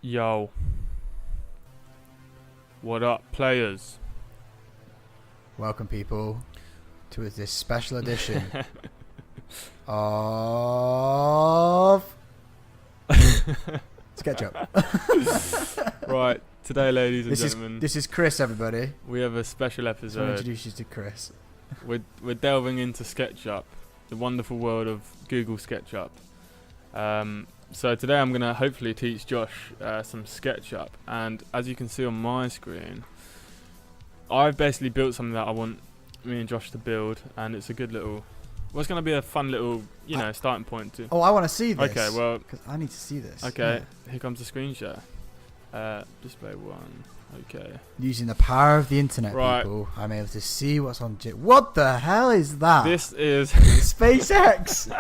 Yo. What up, players? Welcome, people, to this special edition of Sketchup. Right, today, ladies and gentlemen, This is Chris, everybody. we have a special So I'll episode. introduce you to Chris. We're delving into Sketchup, the wonderful world of Google Sketchup. So today I'm going to hopefully teach Josh some Sketchup, and as you can see on my screen, I've basically built something that I want me and Josh to build, and it's a good little, well, it's going to be a fun little, starting point to. Oh, I want to see this. Okay, well, because I need to see this. okay, here comes the screen share. Display one. Okay. Using the power of the internet, Right. people, I'm able to see what's on. What the hell is that? This is SpaceX.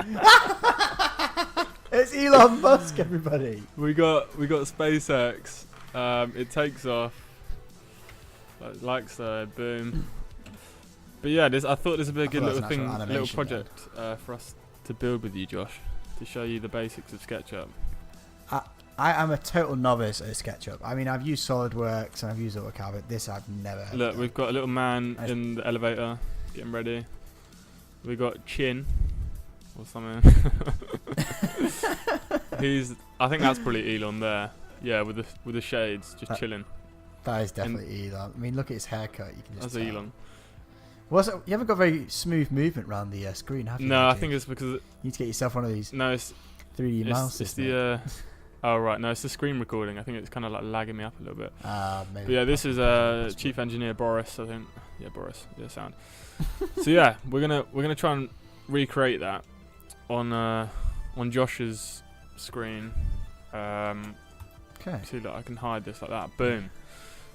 It's Elon Musk, everybody. we got SpaceX. It takes off like so. Boom. But yeah, I thought this would be a good thought little that was an thing, actual little animation project for us to build with you, Josh, to show you the basics of SketchUp. I am a total novice at SketchUp. I mean, I've used SolidWorks and I've used AutoCAD, but this I've never. Look, done. we've got a little man in the elevator getting ready. We got Chin or something. I think that's probably Elon there. Yeah, with the shades, just chilling. That is definitely Elon. I mean, look at his haircut. You can just That's tell. Elon. You haven't got very smooth movement around the screen, have you? No, I Jake? think it's because You need to get yourself one of these no, it's 3D mouses. it's the oh right, no, it's the screen recording. I think it's kind of like lagging me up a little bit. Maybe. But yeah, this is Chief Engineer Boris, I think. Yeah, Boris. Yeah, sound. So yeah, we're gonna try and recreate that on Josh's screen. Okay. See that I can hide this like that. Boom.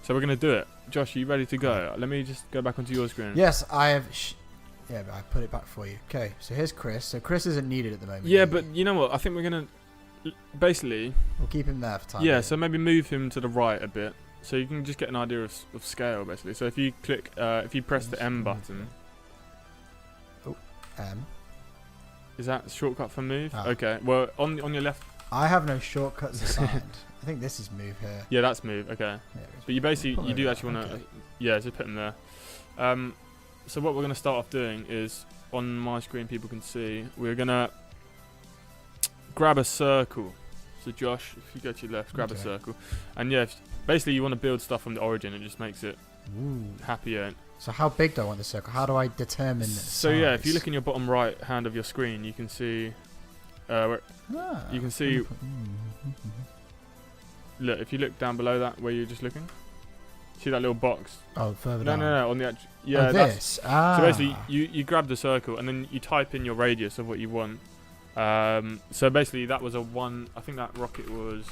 So we're gonna do it. Josh, are you ready to go? Let me just go back onto your screen. Yes, I have. Yeah, but I put it back for you. Okay, so here's Chris. So Chris isn't needed at the moment. Yeah, but you know what? I think we're gonna basically. We'll keep him there for time. Yeah, so maybe move him to the right a bit, so you can just get an idea of scale, basically. So if you click, if you press the M button. Is that a shortcut for move? Ah. Okay. Well, on your left. I have no shortcuts assigned. I think this is move here. Yeah, that's move. Okay. Yeah, But you basically you do there, actually want to. okay. Yeah, just put them there. So what we're gonna start off doing is on my screen, people can see we're gonna grab a circle. So Josh, if you go to your left, grab a Okay. circle, and yeah, basically you want to build stuff from the origin. It just makes it Ooh. happier. So how big do I want the circle? How do I determine the So yeah, if you size? look in your bottom right hand of your screen, you can see. You can see. Look, if you look down below that, where you're just looking, see that little box? Oh, further No, down. no, on the actual. Yeah, oh, that's. this. So basically, you grab the circle and then you type in your radius of what you want. So basically, that was a 1. I think that rocket was.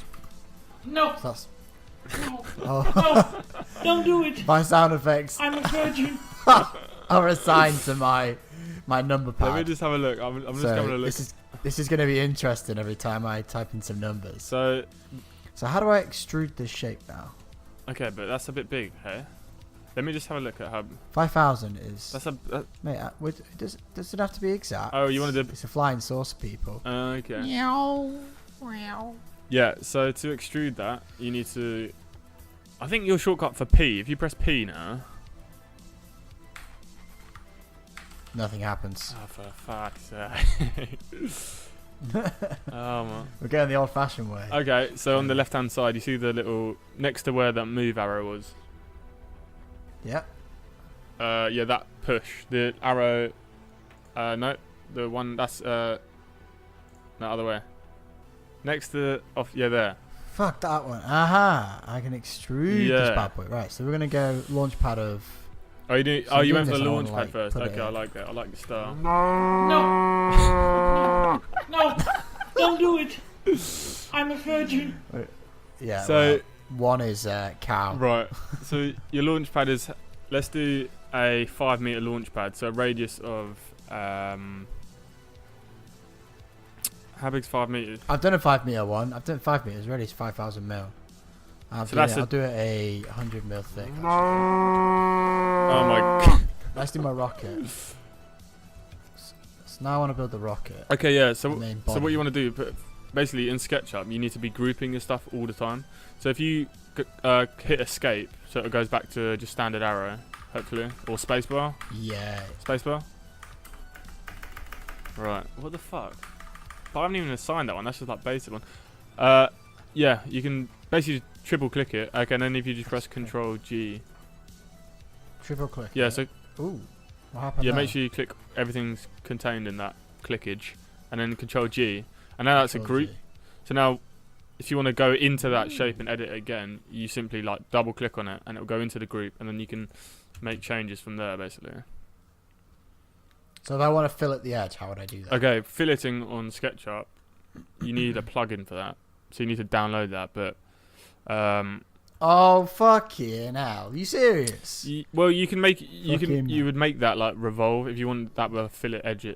No, That's, no, oh, no, don't do it. my sound effects I'm a virgin. are assigned to my number pad. Let me just have a look. I'm just So having a look. This is going to be interesting every time I type in some numbers. So So how do I extrude this shape now? okay, but that's a bit big, hey. Let me just have a look at how. 5,000 is. That's a. Mate, does it have to be exact? Oh, you wanted to. It's a flying saucer, people. Okay. Meow, meow. Yeah. So to extrude that, you need to. I think your shortcut for P. If you press P now. Nothing happens. Oh, for fuck's sake. Oh man. We're going the old-fashioned way. Okay, so on the left-hand side, you see the little next to where that move arrow was. Yep. Yeah, that push. The arrow. No, the one that's no, other way. Next to off. Yeah, there. Fuck that one. Aha! I can extrude Yeah. this bad boy. Right, so we're gonna go launch pad of. Oh, you do. So Oh, I'm you doing went for the this and I launch wanna, pad first. put it Okay, I in. like that. I like the style. No, no, don't do it. I'm a virgin. Yeah. So- one is cow. Right. So your launch pad is. Let's do a 5-meter launch pad. So a radius of. How big's 5 meters? I've done a 5-meter one. I've done 5 meters. Already, it's 5,000 mil. I'll do it a 100 mil thick. Oh my god. Let's do my rocket. So now I want to build the rocket. Okay, yeah. So The main what body. you want to do? basically in SketchUp you need to be grouping your stuff all the time. So if you hit escape, so it goes back to just standard arrow, hopefully, or spacebar. Yeah. Spacebar. Right. What the fuck? But I haven't even assigned that one. That's just like basic one. Yeah, you can basically triple click it. Okay, and then if you just press Control G. Triple click. Yeah. So ooh, what happened? yeah, there? make sure you click everything's contained in that clickage, and then Control G, and now that's a Control group. G. So now, if you want to go into that shape and edit it again, you simply like double click on it, and it will go into the group, and then you can make changes from there, basically. So if I want to fillet the edge, how would I do that? Okay, filleting on SketchUp, you need a plugin for that, so you need to download that. But Oh fucking hell! You serious? well, you can make Fucking- you would make that like revolve if you want that with a fillet edge.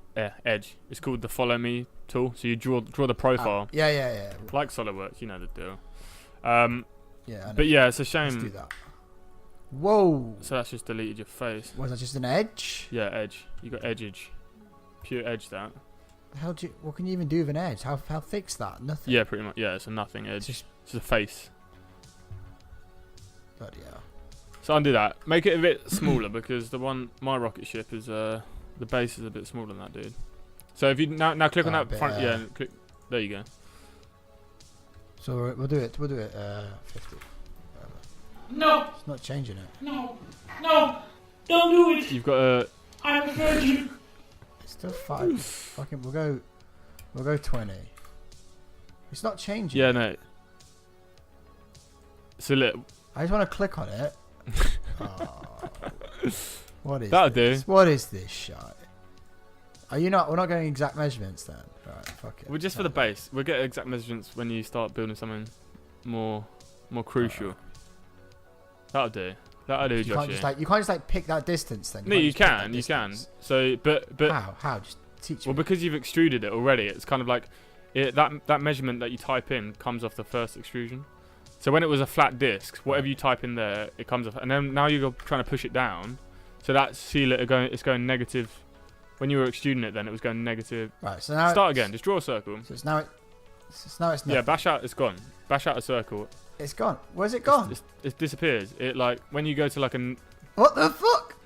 Edge. It's called the Follow Me tool. So you draw the profile. Yeah. Like SolidWorks, you know the deal. Yeah. I know. But yeah, it's a Let's do shame. that. Whoa! So that's just deleted your face. Was that just an edge? Yeah, edge. You got edge. Pure edge that. How do you, what can you even do with an edge? How thick's that? Nothing. Yeah, pretty much. Yeah, it's a nothing It's edge. just It's a face. bloody hell. So undo that. Make it a bit smaller because my rocket ship is the base is a bit smaller than that, dude. So if you now click on Oh, that bit, front, yeah, click. There you go. So we'll do it. 50. No, It's not changing it. no, don't do it. You've got a. I'm a virgin. It's still 5. Fucking, we'll go 20. It's not changing. Yeah, no. So look, I just want to click on it. Oh. What is that'll this? do. What is this shot? Are you not? We're not getting exact measurements then. Right, fuck it. well, just for the base, we'll get exact measurements when you start building something more crucial. That'll do. That'll do, You can't Joshy. just like pick that distance then. No, can't you just pick that can, you can. distance. So, but How? Just teach well, me. because you've extruded it already, it's kind of like that measurement that you type in comes off the first extrusion. So when it was a flat disc, whatever you type in there, it comes off, and then now you're trying to push it down. So that seal it's going negative. When you were extruding it, then it was going negative. Right. So now Start again. Just draw a circle. So it's now it's nothing. Yeah, bash out. It's gone. Bash out a circle. It's gone. Where's it gone? It disappears. It like when you go to like a. What the fuck?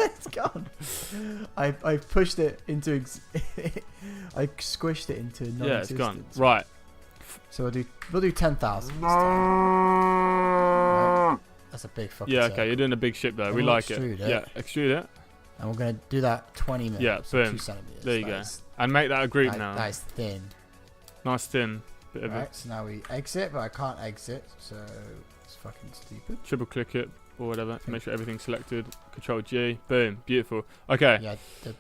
It's gone. I pushed it into. I squished it into non-existence. Yeah, it's gone. Right. So we'll do 10,000. Right. That's a big fucking. Yeah. circle. Okay. You're doing a big ship though. And We we'll like it. extrude it. Yeah. Extrude it And we're gonna do that 20 minutes. Yeah, so boom. 2 centimeters. There you That go. is- and make that a group now. That is thin. Nice thin bit of it. Right. So now we exit, but I can't exit, so it's fucking stupid. Triple click it or whatever. Make sure everything's selected. Control G. Boom. Beautiful. Okay. Yeah. The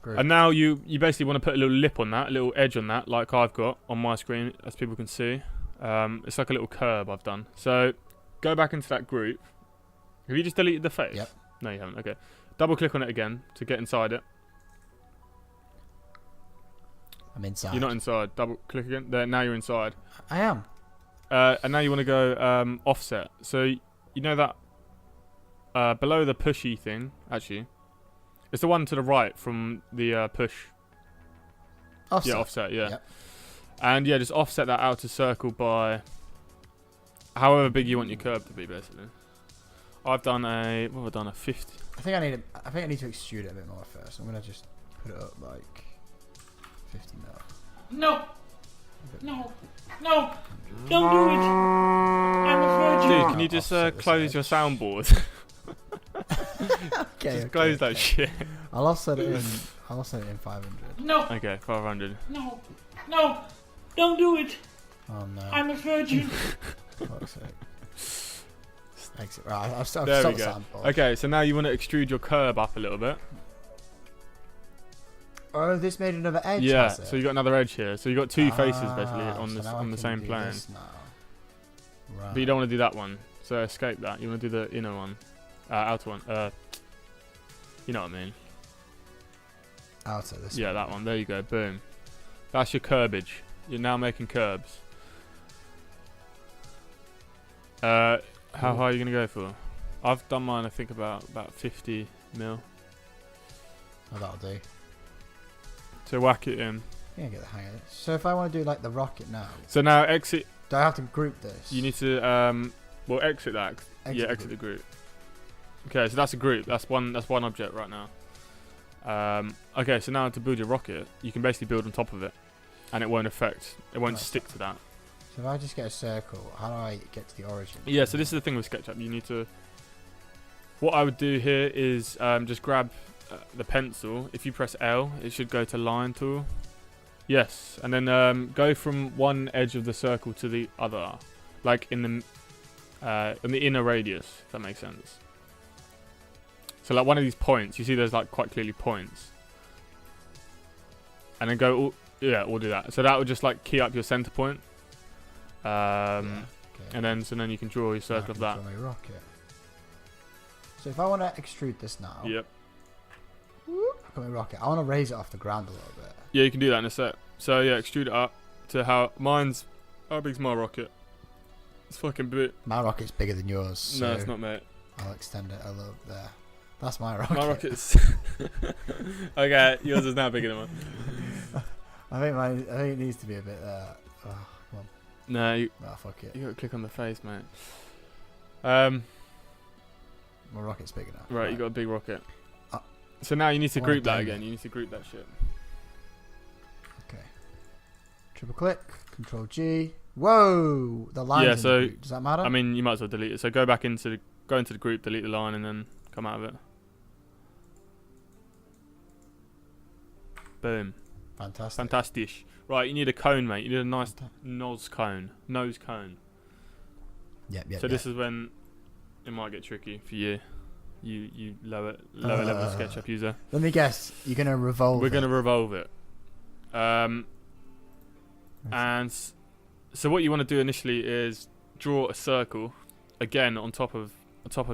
group. And now you basically want to put a little lip on that, a little edge on that, like I've got on my screen, as people can see. It's like a little curve I've done. So go back into that group. Have you just deleted the face? Yep. No, you haven't. Okay. Double click on it again to get inside it. I'm inside. You're not inside. Double click again. There. Now you're inside. I am. And now you want to go offset. So you know that below the pushy thing, actually, it's the one to the right from the push. Offset. Yeah, offset. Yeah. Yep. And yeah, just offset that outer circle by however big you want your curve to be, basically. I've done a 50. I think I need to extrude it a bit more first. I'm gonna just put it up like 50 mil. No, don't do it. I'm a virgin. Dude, can you just offset this close your edge. soundboard? Okay. Just close that shit. I'll offset it in. I'll offset it in 500. No, Okay, 500. no, don't do it. Oh no. I'm a virgin. Fuck's sake. Exit. Right. I've There we stopped go. soundboard. Okay, so now you want to extrude your curve up a little bit. Oh, this made another edge. Yeah, has it? so you got another edge here. So you got two faces basically Ah, on so this now I on the can same do plane. this now. Right. But you don't want to do that one. So escape that. You want to do the inner one, outer one. You know what I mean? Outer. This. Yeah, that one. There you go. Boom. That's your curbage. You're now making curbs. How high are you gonna go for? I've done mine. I think about 50 mil. Oh, that'll do. So whack it in. Yeah, get the hang of it. So if I want to do like the rocket now, So now exit. do I have to group this? You need to well exit that. Exit the group. Okay, so that's a group. That's one object right now. Okay, so now to build your rocket, you can basically build on top of it, and it won't stick to that. So if I just get a circle, how do I get to the origin? Yeah, so this is the thing with SketchUp. You need to. What I would do here is just grab the pencil. If you press L, it should go to line tool. Yes, and then go from one edge of the circle to the other, like in the inner radius. If that makes sense. So like one of these points, you see there's like quite clearly points, and then go. We'll do that. So that would just like key up your center point, Okay. and then you can draw your circle of that. Draw my rocket. So if I want to extrude this now, Yep. Got my rocket. I want to raise it off the ground a little bit. Yeah, you can do that in a sec. So yeah, extrude it up to how big's my rocket? It's fucking big. My rocket's bigger than yours. So No, it's not, mate. I'll extend it a little there. That's my rocket. My rocket's okay. Yours is now bigger than mine. I think it needs to be a bit there. Oh, come on. No, you Fuck it. got to click on the face, mate. My rocket's big enough. Right, you got a big rocket. Uh, So now you need to I wanna group that do again. that. You need to group that shit. Okay. Triple click. Control G. Whoa! The lines. Yeah, in the so, group. Does that matter? I mean, you might as well delete it. So go into the group, delete the line, and then come out of it. Boom. Fantastic. Fantastic. Right, you need a cone, mate. You need a nice nose cone. Yep. So this is when it might get tricky for you. You lower level SketchUp user. Let me guess. You're gonna revolve. We're gonna revolve it. And so what you want to do initially is draw a circle again on top of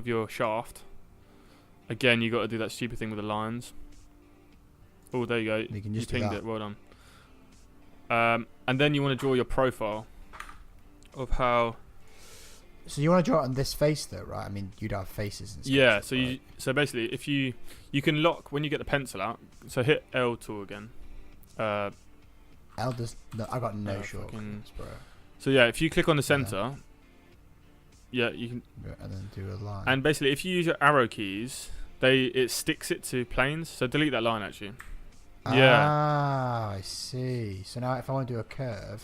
your shaft. Again, you got to do that stupid thing with the lines. Oh, there you go. You can just do pinged that. it. Well done. And then you want to draw your profile of how. So you want to draw it on this face, though, right? I mean, you'd have faces and stuff. Yeah. So right? so basically, if you can lock when you get the pencil out. So hit L tool again. L does. No, I got no fucking- shortcuts, bro. So yeah, if you click on the center, yeah, you can. Yeah, and then do a line. And basically, if you use your arrow keys, it sticks it to planes. So delete that line actually. Yeah. Ah, I see. So now, if I want to do a curve,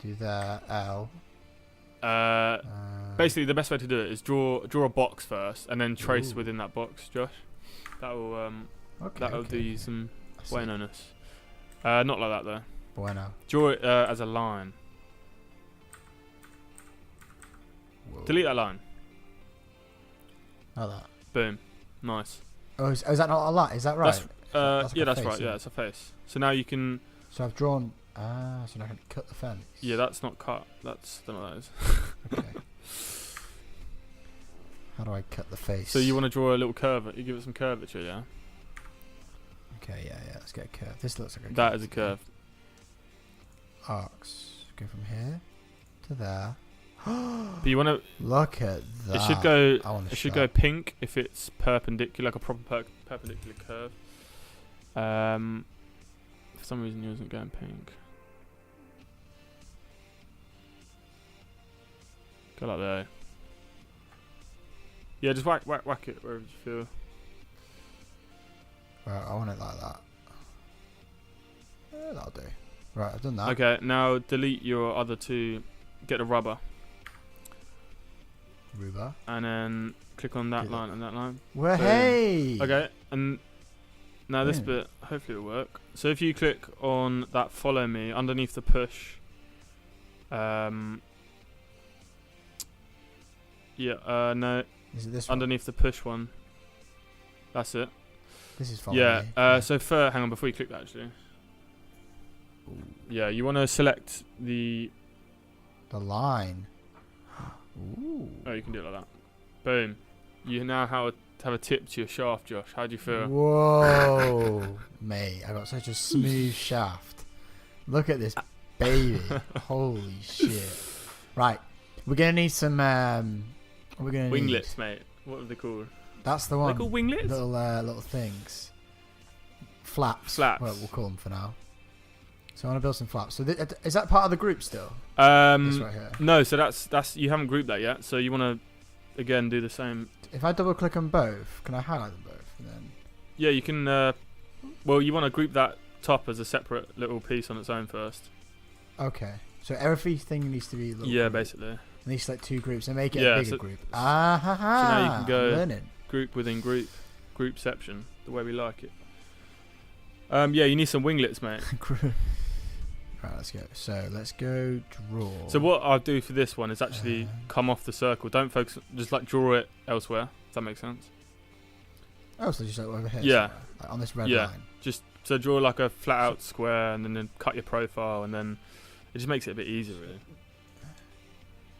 do the L. Basically, the best way to do it is draw a box first, and then trace Ooh. within that box, Josh. That'll do you some bueno-ness. Not like that though. Bueno. Draw it as a line. Whoa. Delete that line. Like that. Boom. Nice. Oh, is that not a line? Is that right? That's like a that's face, right. isn't Yeah, it? it's a face. So now you can. So I've drawn. So now I can cut the fence. Yeah, that's not cut. That's don't know what that is. Okay. How do I cut the face? So you want to draw a little curve. You give it some curvature, yeah. Okay, yeah. Let's get a curve. This looks like a That is a curve. Arcs. Go from here to there. But you want to. Look at that. It should go. I want It should go pink if it's perpendicular, like a proper perpendicular curve. For some reason, yours isn't going pink. Go like there. Yeah, just whack it wherever you feel. Right, I want it like that. Yeah, that'll do. Right, I've done that. Okay, now delete your other two. Get the rubber, Ruber. and then click on that Do line and that line. Well, Boom. hey. Okay, and now this Brilliant. bit, hopefully it'll work. So if you click on that follow me underneath the push, no, Is it this one? underneath the push one. That's it. This is follow Yeah. me. So hang on before you click that actually. Ooh, Yeah, you want to select the. the line. Ooh. Oh, you can do it like that. Boom. You now have a tip to your shaft, Josh. How do you feel? Whoa, mate! I got such a smooth shaft. Look at this baby! Holy shit! Right, we're gonna need some. We're gonna Winglets, mate. What are they called? That's the Are one. they called winglets? Little things. Flaps. Flaps. Well, we'll call them for now. So I want to build some flaps. So is that part of the group still? This right here. No, so that's you haven't grouped that yet. So you want to again do the same. If I double click on both, can I highlight them both? And then Yeah, you can. Well, you want to group that top as a separate little piece on its own first. okay. So everything needs to be. Yeah, basically. It needs like 2 groups and make it Yeah, a bigger so- group. So now you can go Learning. group within group, groupception, the way we like it. Yeah, you need some winglets, mate. Right, let's go. So let's go draw. So what I'll do for this one is actually come off the circle. Don't focus. Just like draw it elsewhere. Does that make sense? Oh, so just like over here. Yeah. somewhere, like on this red Yeah. line. Just so draw like a flat out square, and then cut your profile, and then it just makes it a bit easier, really.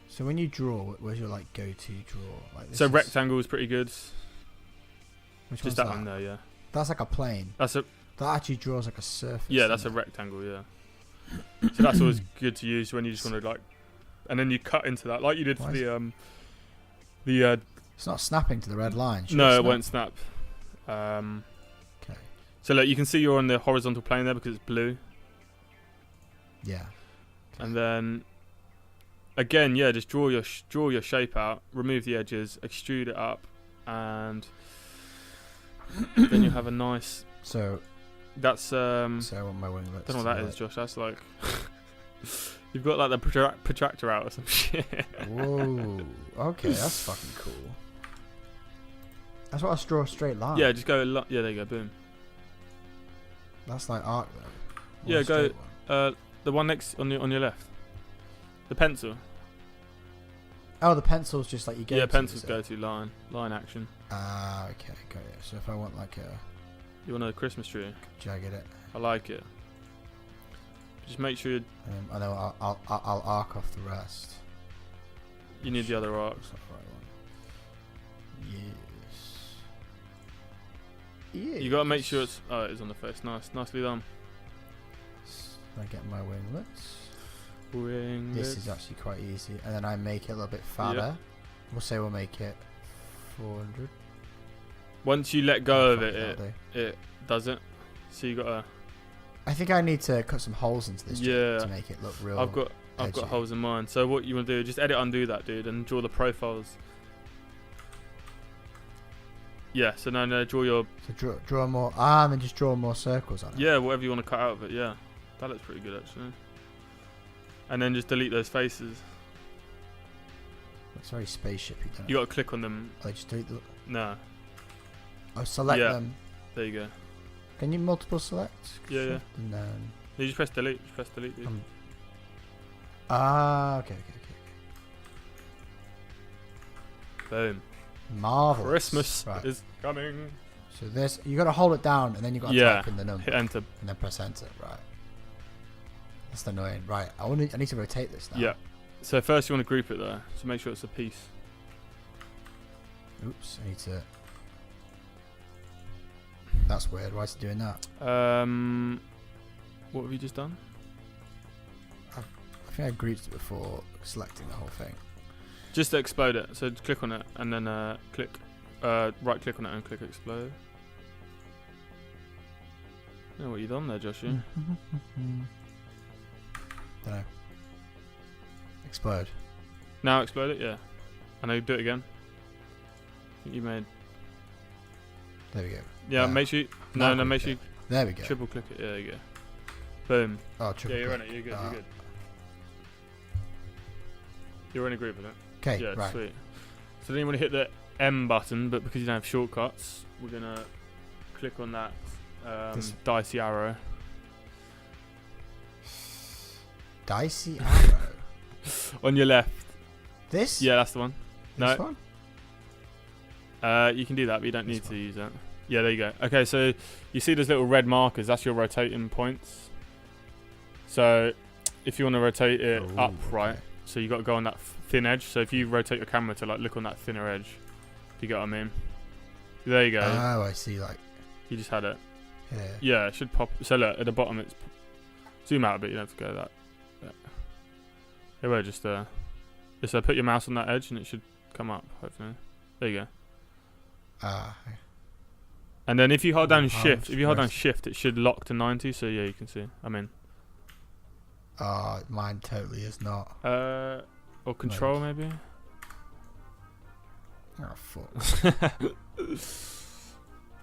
So when you draw, where's your like go-to draw? Like this So is- rectangle is pretty good. Which Just one's that one there, yeah. That's like a plane. That's a That actually draws like a surface. yeah, that's a doesn't it? rectangle, yeah. So that's always good to use when you just want to like, and then you cut into that like you did Why for is the It's not snapping to the red line. Should no, it snap? won't snap. Okay. So look, you can see you're on the horizontal plane there because it's blue, Yeah. and then again, yeah, just draw your shape out, remove the edges, extrude it up, and then you have a nice. So That's so I want my winglets. don't know what that is, Josh. That's like you've got like the protractor out or some shit. Whoa. Okay, that's fucking cool. That's what I draw a straight line. Yeah, just go. Yeah, there you go. Boom. That's like arc though. Yeah, Or a go- straight one. The one next on your left. The pencil. Oh, the pencil's just like you go. Yeah, to, pencils is it? go to line action. Ah, okay, got it. So if I want like a You want a Christmas tree? jagged it, I like it. Just make sure I know I'll arc off the rest. you need the other arcs. That's not the right one. Yes. You gotta make sure it's. Oh, it is on the face. Nicely done. I get my winglets. Wing. This is actually quite easy, and then I make it a little bit fatter. We'll say we'll make it 400. Once you let go of Fuck it, that'll do. it does it. So you gotta. I think I need to cut some holes into this Yeah. to make it look real. I've got edgy. holes in mine. So what you want to do? Just edit, undo that, dude, and draw the profiles. Yeah. So now draw your. So draw more. And then just draw more circles on it. Yeah, whatever you want to cut out of it. Yeah, that looks pretty good actually. And then just delete those faces. It's very spaceshipy. Don't You it? got to click on them. I just delete the. No. Oh, select Yeah. them. There you go. Can you multiple select? Yeah, yeah. Shift and then. You just press delete. Just press delete, dude. Okay. Boom. Marvelous. Christmas Right. is coming. So this, you got to hold it down, and then you got to Yeah. type in the number, Hit enter. and then press enter. Right. That's annoying. Right. I need to rotate this now. Yeah. So first you want to group it though. So make sure it's a piece. Oops. I need to. That's weird. Why is it doing that? What have you just done? I think I grouped it before selecting the whole thing. Just to explode it. So click on it and then click, right click on it and click explode. I don't know what you done there, Joshy. Don't know. Explode. Now explode it, yeah. And then do it again. I think you made. There we go. Yeah, make sure. Now No, make group sure you There we go. triple click it. Yeah, there you go. Boom. Oh, triple. Yeah, you're in click. it. You're good. Ah. You're good. You're in a group with it. Okay. Yeah, right. sweet. So then you want to hit the M button, but because you don't have shortcuts, we're gonna click on that This- dicey arrow. Dicey arrow. On your left. This? Yeah, that's the one. This no. one? You can do that, but you don't This need to one. use that. Yeah, there you go. Okay, so you see those little red markers? That's your rotating points. So if you want to rotate it Ooh, upright, okay. so you got to go on that thin edge. So if you rotate your camera to like look on that thinner edge, if you get what I mean. There you go. Oh, I see. Like, You just had it. yeah. Yeah, it should pop. So look at the bottom. It's zoom out a bit. You don't have to go that. Yeah, well, just put your mouse on that edge and it should come up. Hopefully, there you go. Ah. And then if you hold down Oh, shift, if you hold down nice. shift, it should lock to 90. So yeah, you can see. I mean, Oh, mine totally is not. Or control maybe. Oh fuck.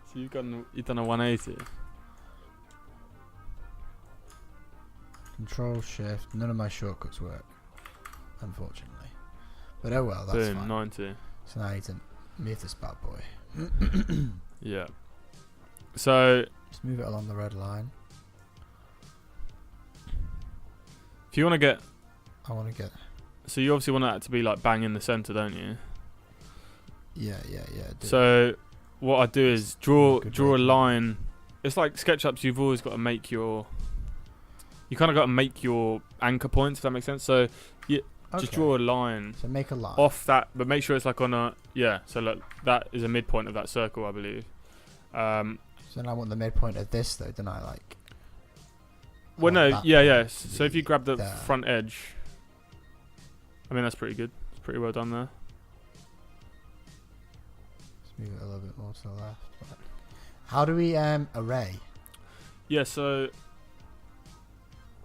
So you've done a 180. Control shift. None of my shortcuts work, unfortunately. But oh well, that's Boom, fine. 90. So now I need to move this bad boy. Yeah. So Just move it along the red line. if you want to get, I want to get. so you obviously want that to be like bang in the center, don't you? Yeah. I do. So what I do is draw Good a way to- line. It's like SketchUps. You've always got to make your. You kind of got to make your anchor points, if that makes sense. So just Okay. draw a line So make a line. off that, but make sure it's like on a So look, that is a midpoint of that circle, I believe. So now I want the midpoint of this though, don't I? Like. Well, oh, no, that yeah. point So if you grab the there. front edge, I mean that's pretty good. It's pretty well done there. Just move it a little bit more to the left. Right. How do we array? Yeah. So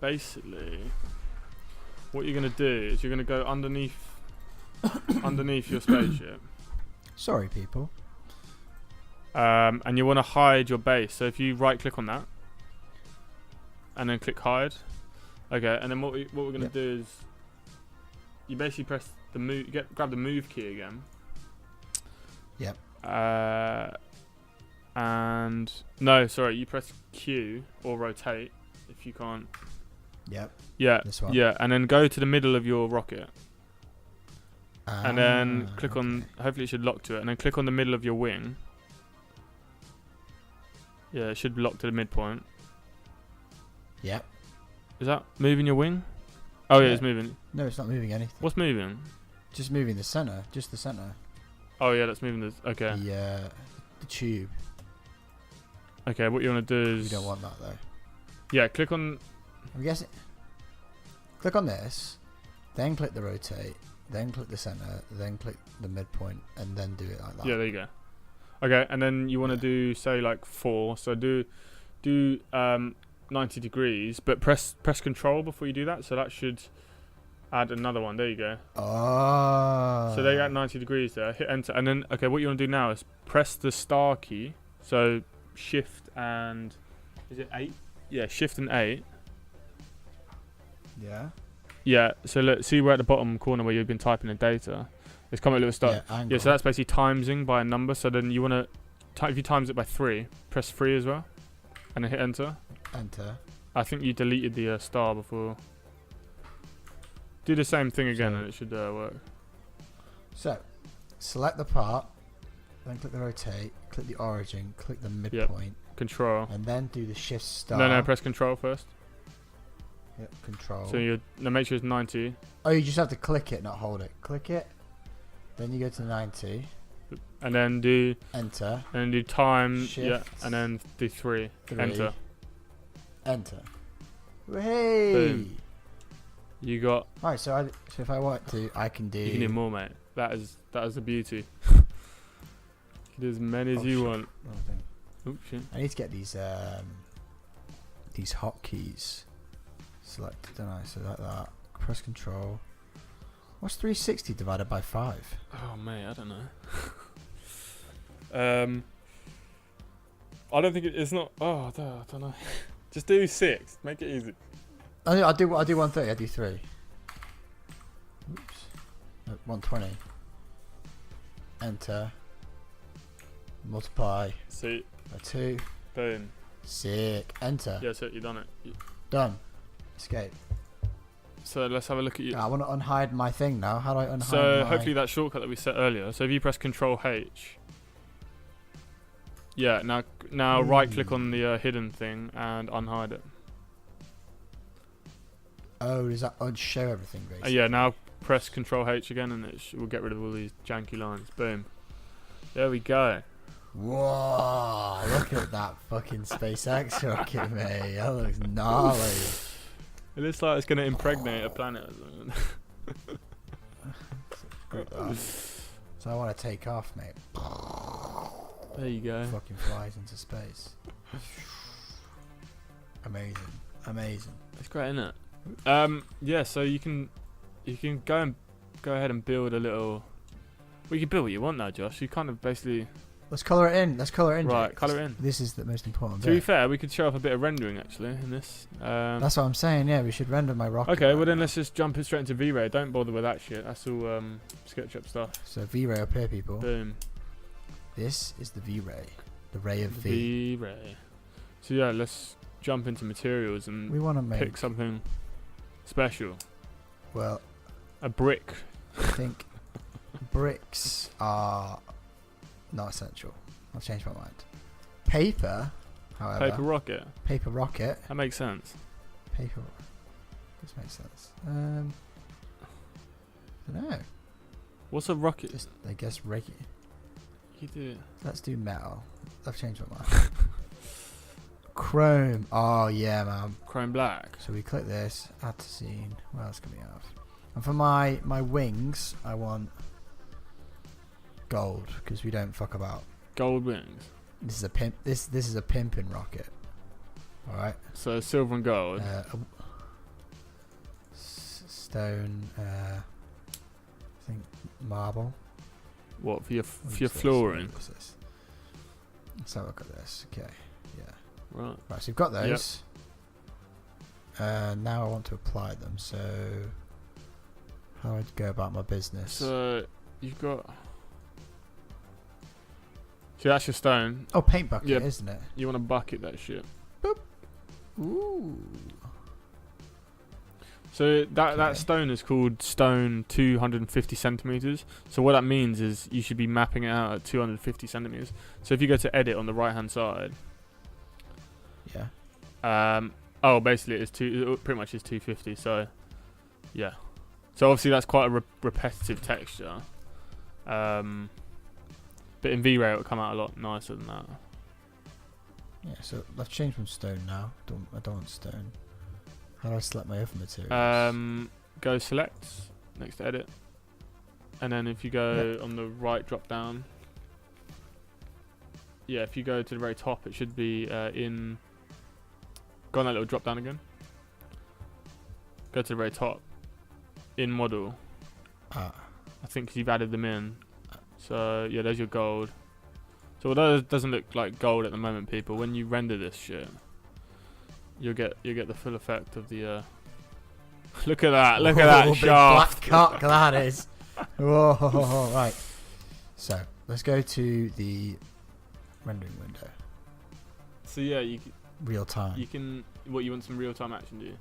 basically, what you're gonna do is you're gonna go underneath your spaceship, Sorry, people. and you want to hide your base. So if you right click on that, and then click hide. Okay, and then what we're gonna Yep. do is you basically press the move, grab the move key again. Yep. And no, sorry, you press Q or rotate if you can't. Yep. Yeah, This one. yeah, and then go to the middle of your rocket, and then click on. Okay. Hopefully, it should lock to it, and then click on the middle of your wing. Yeah, it should lock to the midpoint. Yep. Is that moving your wing? Oh yeah, Yeah. it's moving. No, it's not moving anything. What's moving? Just moving the center. Just the center. Oh yeah, that's moving the. Okay. The tube. Okay, what you want to do You is. don't want that though. Yeah, click on. I'm guessing. Click on this, then click the rotate, then click the center, then click the midpoint, and then do it like that. Yeah, there you go. Okay, and then you want to Yeah. do say like 4. So do 90 degrees, but press Control before you do that. So that should add another one. There you go. Oh. So they got 90 degrees there. Hit enter, and then okay, what you want to do now is press the star key. So shift and is it 8? Yeah, shift and 8. Yeah. Yeah. So look, see where at the bottom corner where you've been typing in data, it's come a little star. Yeah, angle. Yeah, so that's basically timesing by a number. So then you want to, if you times it by 3, press 3 as well, and then hit enter. Enter. I think you deleted the star before. Do the same thing again, So- and it should work. So, select the part, then click the rotate, click the origin, click the midpoint, Control. and then do the shift star. No, press Control first. Yep, control. So you make sure it's 90, Oh, you just have to click it, not hold it. Click it, then you go to 90, and then do enter, time. Shift. Yeah, and then do 3. 3, Enter. enter. Hey! Boom. You got. Right, so if I want to, I can do. You can do more, mate. That is the beauty. You can do as many as you shit. want. Wrong thing. Oops, shit. I need to get these hotkeys selected, don't I? So like that. Press Control. What's 360 divided by 5? Oh mate, I don't know. I don't think it's not. Oh, I don't know. Just do 6. Make it easy. I do 130. I do 3. Oops. No, 120. Enter. Multiply See, by 2. boom. Sick. Enter. Yeah, so you done it. Done. Escape. So let's have a look at you. I want to unhide my thing now. How do I unhide So my... hopefully that shortcut that we set earlier. So if you press Control H. Yeah. Now right click on the hidden thing and unhide it. Oh, does that unshow everything basically? Yeah. Now press Control H again and it will get rid of all these janky lines. Boom. There we go. Whoa, look at that fucking SpaceX rocket, mate. That looks gnarly. It looks like it's going to impregnate a planet or something. So I want to take off, mate. There you go. Fucking flies into space. Amazing. Amazing. It's great, isn't it? Yeah, so you can go ahead and build a little. Well, you can build what you want now, Josh. You kind of basically. Let's colour it in. Right, Jake. colour it in. This is the most important To be bit. fair, we could show off a bit of rendering actually in this. That's what I'm saying. Yeah, we should render my rocket. Okay, right well then now. let's just jump it straight into Vray. Don't bother with that shit. That's all SketchUp stuff. So V-Ray up here, people. Boom. This is the V-Ray. The ray of V. Vray. So yeah, let's jump into materials and We want to make. pick something special. Well, A brick. I think bricks are not essential. I'll change my mind. Paper, however. Paper rocket. Paper rocket. That makes sense. Paper. This makes sense. I don't know. What's a rocket? Just, I guess, regular. You do it. Let's do metal. I've changed my mind. Chrome. Oh, yeah, man. Chrome black. So we click this. Add to scene. What else can we have? And for my wings, I want gold, because we don't fuck about. Gold wings. This is a pimp. This is a pimping rocket. All right. So silver and gold. Stone. I think marble. What for your What's this? flooring? What's this? Let's have a look at this. Okay. Yeah. Right. Right. So we've got those. Now I want to apply them. So how I'd go about my business? So you've got. See, that's your stone. Oh, paint bucket, Yep. isn't it? You want to bucket that shit. Ooh. So that Okay. stone is called stone 250 centimeters. So what that means is you should be mapping it out at 250 centimeters. So if you go to edit on the right hand side, Yeah. basically it pretty much is 250. So yeah. So obviously that's quite a repetitive texture. But in V-Ray it will come out a lot nicer than that. Yeah. So let's change from stone now. I don't want stone. How do I select my other materials? Go select next to edit, and then if you go on the right drop down, yeah, if you go to the very top, it should be in. Go on that little drop down again. Go to the very top, in model. I think 'cause you've added them in. So yeah, there's your gold. So although it doesn't look like gold at the moment, people, when you render this shit, you'll get the full effect of the. Look at that! Look at that big shaft! Black cock that is. Whoa! Right. So let's go to the rendering window. So yeah, you Real time. can. What you want some real time action, do you?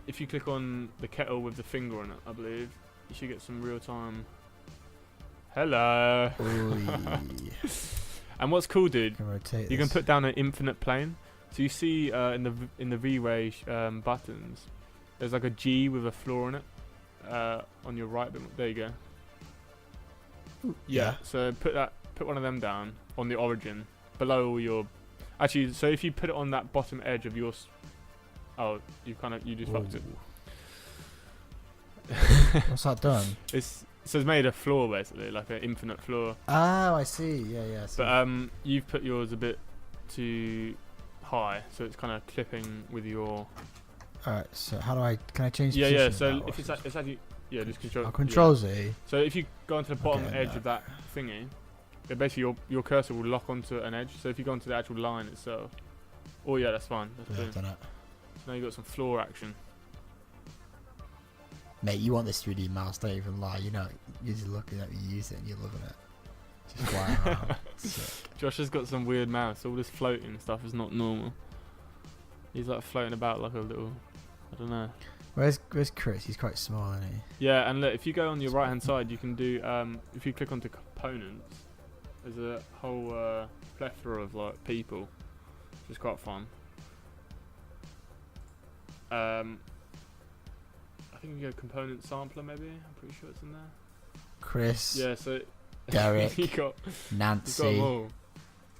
If you click on the kettle with the finger on it, I believe you should get some real time. Hello. And what's cool, dude? Can rotate You can this. put down an infinite plane. So you see in the V-Ray buttons, there's like a G with a floor on it on your right. There you go. Yeah. So put one of them down on the origin below all your. Actually, so if you put it on that bottom edge of your. Oh, you just fucked it. What's that done? So it's made a floor basically, like an infinite floor. Oh, I see. Yeah. But you've put yours a bit too high, so it's kind of clipping with your. All right. So how do I? Can I change? Yeah. position So of that, if or it's actually just control. I'll control yeah. Z. So if you go onto the bottom Okay, edge no. of that thingy, then basically your cursor will lock onto an edge. So if you go onto the actual line itself, oh yeah, that's fine. That's Yeah, boom. I've done it. So now you got some floor action. Mate, you want this 3D mouse? Don't even lie. You know, you're just looking at me use it and you're loving it. Just flying around. Sick. Josh has got some weird mouse. All this floating stuff is not normal. He's like floating about like a little. I don't know. Where's Chris? He's quite small, isn't he? Yeah, and look, if you go on your right hand side, you can do. If you click onto components, there's a whole plethora of like people, which is quite fun. I think you go component sampler maybe. I'm pretty sure it's in there. Chris. Yeah, so Derek. you got Nancy. them all.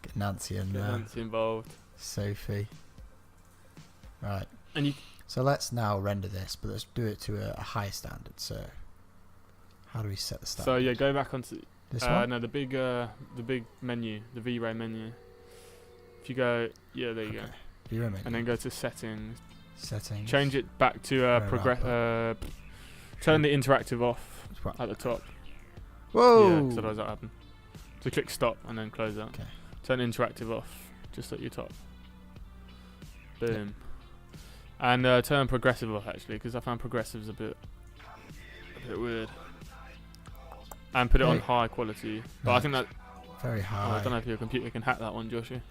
Get Nancy in Get there. Nancy involved. Sophie. Right. And you. So let's now render this, but let's do it to a higher standard. So how do we set the standard? So yeah, go back onto This one? no the big menu, the V-Ray menu. If you go, yeah, there you go, V-Ray menu. and then go to settings. Settings. change it back to turn the interactive off at the top. Whoa! Yeah, because otherwise that happen. So click stop and then close that. Okay. Turn interactive off, just at your top. Boom. And turn progressive off actually, because I found progressives a bit weird. And put it on high quality. But I think that very high. I don't know if your computer can hack that one, Joshua.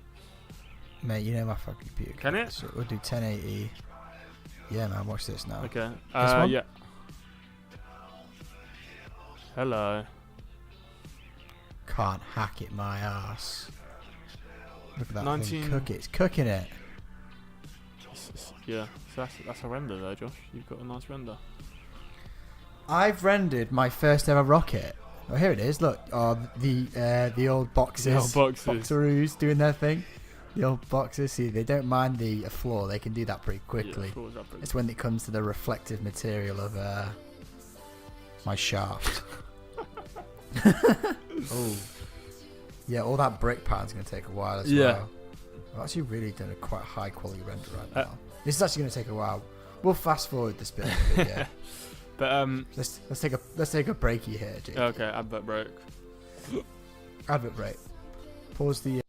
Mate, you know my fucking computer Can it? So we'll do 1080. Yeah, man. Watch this now. Okay. This one? Yeah. Hello. Can't hack it, my ass. Look at that 19 thing cook it. It's cooking it. Yeah. So that's a render there, Josh. You've got a nice render. I've rendered my first ever rocket. Oh, here it is. Look, the old boxes. The old boxes. Boxeroos doing their thing. The old boxes. See, they don't mind the floor. They can do that pretty quickly. Yeah, it's when it comes to the reflective material of my shaft. Oh, yeah. All that brick pattern's gonna take a while as well. I've actually really done a quite high quality render right now. This is actually gonna take a while. We'll fast forward this bit. Yeah. But let's take a breaky here, Jake. Okay, advert break. Advert break. Pause the.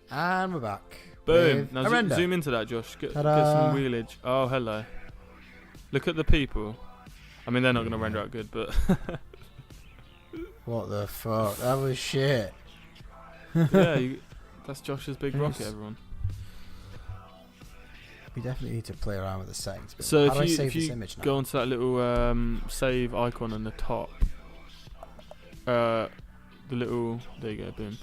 And we're back. Boom. Now zoom into that, Josh. Get some wheelage. Oh, hello. Look at the people. I mean, they're not going to render out good, but. What the fuck? That was shit. Yeah, that's Josh's big rocket, everyone. We definitely need to play around with the settings. So how do I save this if you image now? go onto that little save icon on the top, the little, there you go, boom,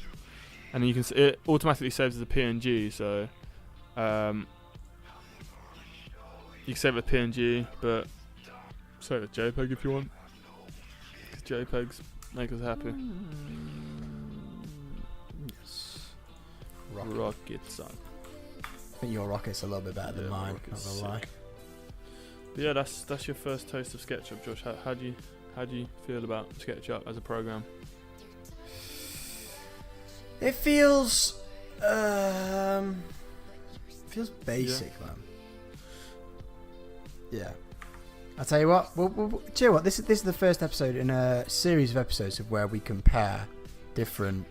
and then you can it automatically saves as a PNG. So you can save it as PNG, but save it as JPEG if you want, because JPEGs make us happy. Yes. Rocket son. I think your rocket's a little bit better than mine. Not gonna lie. But yeah, that's your first taste of SketchUp, Josh. How do you feel about SketchUp as a program? It feels basic, man. Yeah. I'll tell you what. Do you know what? This is the first episode in a series of episodes of where we compare different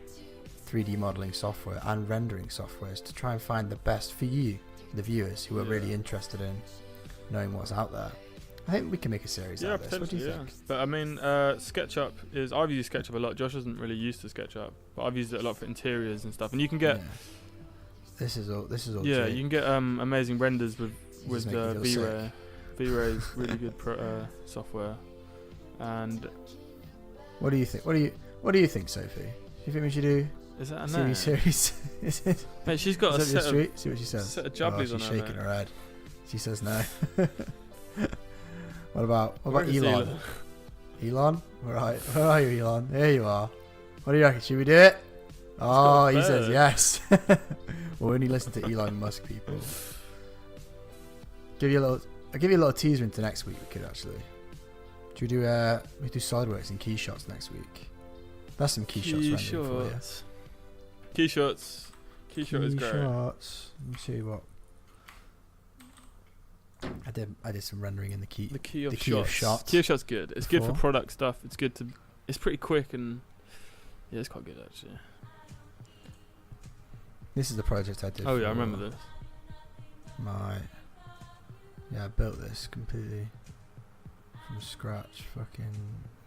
3D modeling software and rendering softwares to try and find the best for you, the viewers who are really interested in knowing what's out there. I think we can make a series out of this. What do you think? But I mean, SketchUp is. I've used SketchUp a lot. Josh isn't really used to SketchUp, but I've used it a lot for interiors and stuff. And you can get. Yeah. This is all. Yeah, Jake. you can get amazing renders with Vray. Vray is really good software. And what do you think? What do you think, Sophie? Do you think we should do? Is that a TV series? Is it? Mate, she's got a set of, see what she says. Set of jubblies on her. She's shaking her head. She says no. What about Where is Elon? Elon? Right. Where are you, Elon? There you are. What do you reckon? Should we do it? Oh, he says yes. Well, when you listen to Elon Musk people. I'll give you a little teaser into next week. We could actually. We do SolidWorks and key shots next week. That's some key shots rendering for you. Keyshot is great. Shots. Let me see what. I did some rendering in the key. The key of shots. Key of shots good. It's good for product stuff. It's good to. It's pretty quick and yeah, it's quite good actually. This is the project I did. Oh yeah, I remember this. I built this completely from scratch. Fucking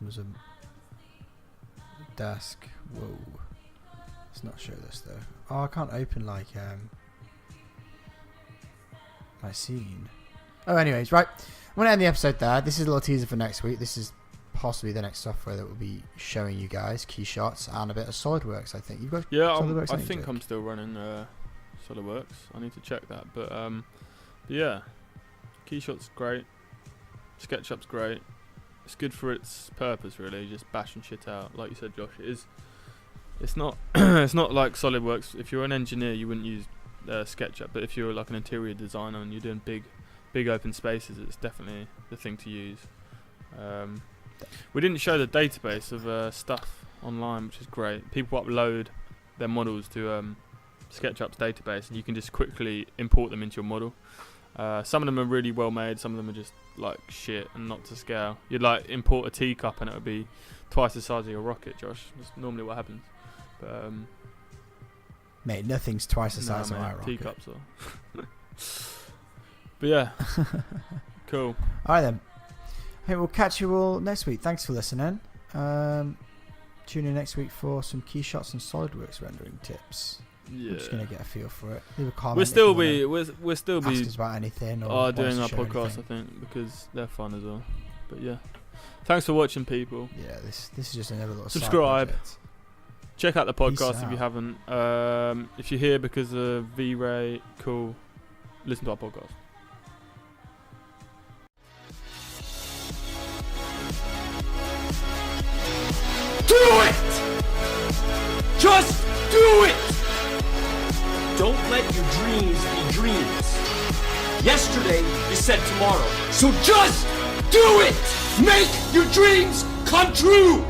was a desk. Whoa. Let's not show this though. Oh, I can't open like my scene. Oh, anyways, right. I'm gonna end the episode there. This is a little teaser for next week. This is possibly the next software that will be showing you guys key shots and a bit of SolidWorks. I think you've got. Yeah, SolidWorks, I think I'm still running SolidWorks. I need to check that, but yeah, KeyShot's great. SketchUp's great. It's good for its purpose, really. Just bashing shit out, like you said, Josh. It is. It's not. It's not like SolidWorks. If you're an engineer, you wouldn't use SketchUp, but if you're like an interior designer and you're doing big open spaces, it's definitely the thing to use. We didn't show the database of stuff online, which is great. People upload their models to SketchUp's database, and you can just quickly import them into your model. Some of them are really well made. Some of them are just like shit and not to scale. You'd like import a teacup and it would be twice the size of your rocket, Josh. That's normally what happens. But Mate, nothing's twice the size of my rocket. Teacups are. But yeah, cool. All right then. Hey, we'll catch you all next week. Thanks for listening. Tune in next week for some key shots and SolidWorks rendering tips. Yeah. We're just gonna get a feel for it. Leave a comment. We'll still be ask us about anything or doing our share podcast, anything. I think, because they're fun as well. But yeah, thanks for watching, people. Yeah, this is just another little side Subscribe. project. Check out the Peace podcast if you out. haven't. If you're here because of Vray, cool. Listen to our podcast. Do it! Just do it! Don't let your dreams be dreams. Yesterday is said tomorrow, so just do it! Make your dreams come true!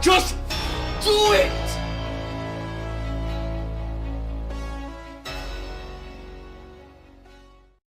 Just do it!